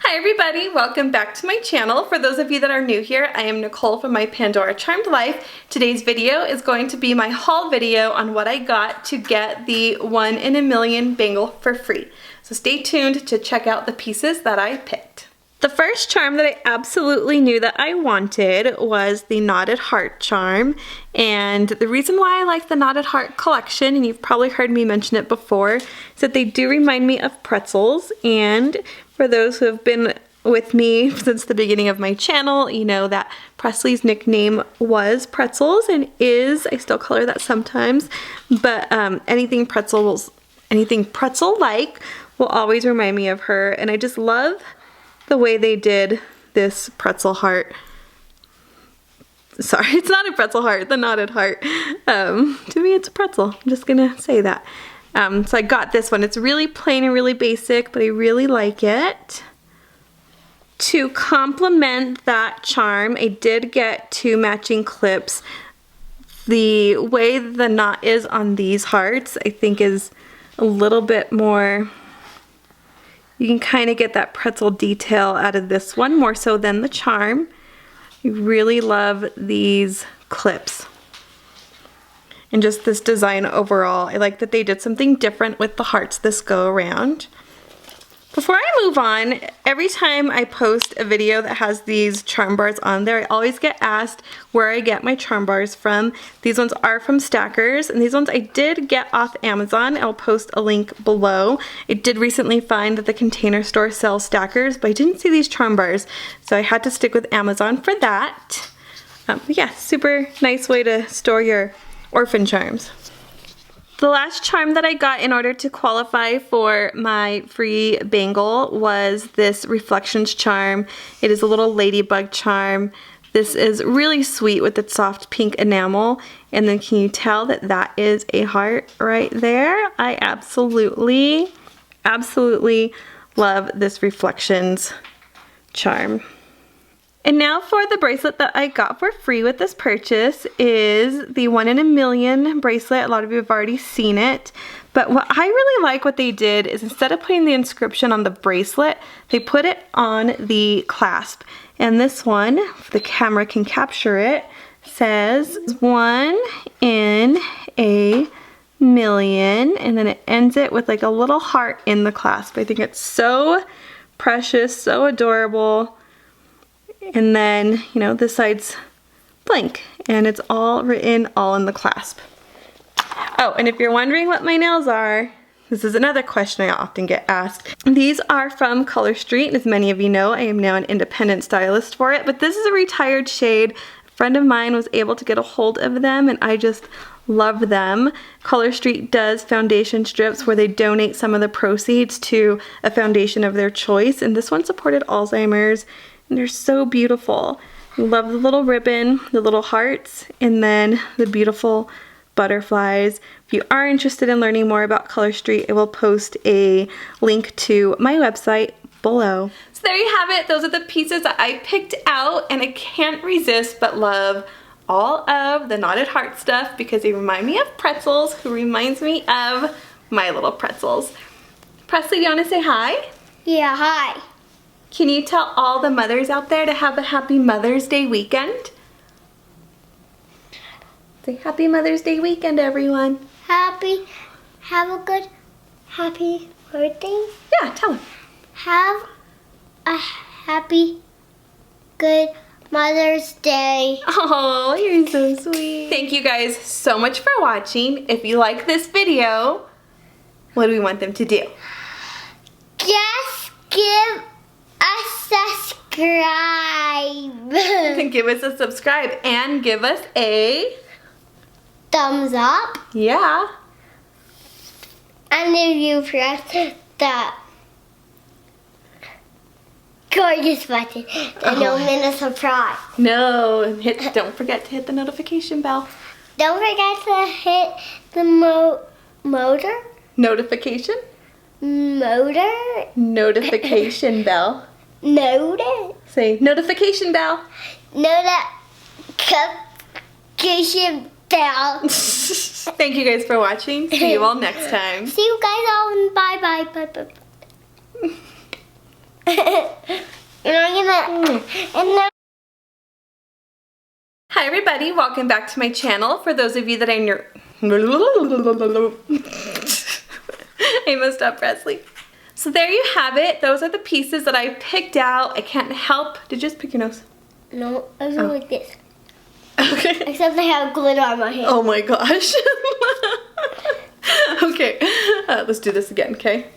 Hi everybody, welcome back to my channel. For those of you that are new here, I am Nicole from my Pandora Charmed Life. Today's video is going to be my haul video on what I got to get the 1 in a million bangle for free. So stay tuned to check out the pieces that I picked. The first charm that I absolutely knew that I wanted was the knotted heart charm, and the reason why I like the knotted heart collection, and you've probably heard me mention it before, is that they do remind me of pretzels. And for those who have been with me since the beginning of my channel, you know that Presley's nickname was Pretzels and is, I still call her that sometimes, but anything pretzel-like will always remind me of her, and I just love the way they did this pretzel heart. Sorry, it's not a pretzel heart, the knotted heart. To me it's a pretzel, I'm just gonna say that. So I got this one. It's really plain and really basic, but I really like it. To complement that charm, I did get 2 matching clips. The way the knot is on these hearts, I think is a little bit more, you can kind of get that pretzel detail out of this one more so than the charm. I really love these clips and just this design overall. I like that they did something different with the hearts this go around. Before I move on, every time I post a video that has these charm bars on there, I always get asked where I get my charm bars from. These ones are from Stackers, and these ones I did get off Amazon. I'll post a link below. I did recently find that the Container Store sells Stackers, but I didn't see these charm bars, so I had to stick with Amazon for that. Yeah, super nice way to store your orphan charms. The last charm that I got in order to qualify for my free bangle was this Reflections charm. It is a little ladybug charm. This is really sweet with its soft pink enamel. And then can you tell that that is a heart right there? I absolutely love this Reflections charm. And now for the bracelet that I got for free with this purchase is the 1 in a million bracelet. A lot of you have already seen it. But what I really like what they did is instead of putting the inscription on the bracelet, they put it on the clasp. And this one, if the camera can capture it, says 1 in a million. And then it ends it with like a little heart in the clasp. I think it's so precious, so adorable. And then, you know, this side's blank, and it's all written all in the clasp. Oh, and if you're wondering what my nails are, this is another question I often get asked. These are from Color Street. As many of you know, I am now an independent stylist for it, but this is a retired shade. A friend of mine was able to get a hold of them, and I just love them. Color Street does foundation strips where they donate some of the proceeds to a foundation of their choice, and this one supported Alzheimer's. And they're so beautiful. I love the little ribbon, the little hearts, and then the beautiful butterflies. If you are interested in learning more about Color Street, I will post a link to my website below. So there you have it. Those are the pieces that I picked out, and I can't resist but love all of the knotted heart stuff because they remind me of Pretzels, who reminds me of my little pretzels. Presley, do you want to say hi? Yeah, hi. Can you tell all the mothers out there to have a happy Mother's Day weekend? Say happy Mother's Day weekend, everyone. Have a good, happy birthday. Yeah, tell them. Have a happy, good Mother's Day. Oh, you're so sweet. Thank you guys so much for watching. If you like this video, what do we want them to do? Just give subscribe. Give us a subscribe and give us a thumbs up. Yeah. And if you press the gorgeous button, then you'll win a surprise. No, and don't forget to hit the notification bell. Don't forget to hit the motor. Notification? Motor. Notification bell. Notice. Say notification bell. Notification bell. Thank you guys for watching. See you all next time. See you guys all and bye bye. And I'm gonna, and now. Hi everybody, welcome back to my channel. For those of you that I messed up, Presley. So there you have it. Those are the pieces that I picked out. I can't help. Did you just pick your nose? No, I was like this. Okay. Except I have glitter on my hand. Oh my gosh. Okay, let's do this again, okay?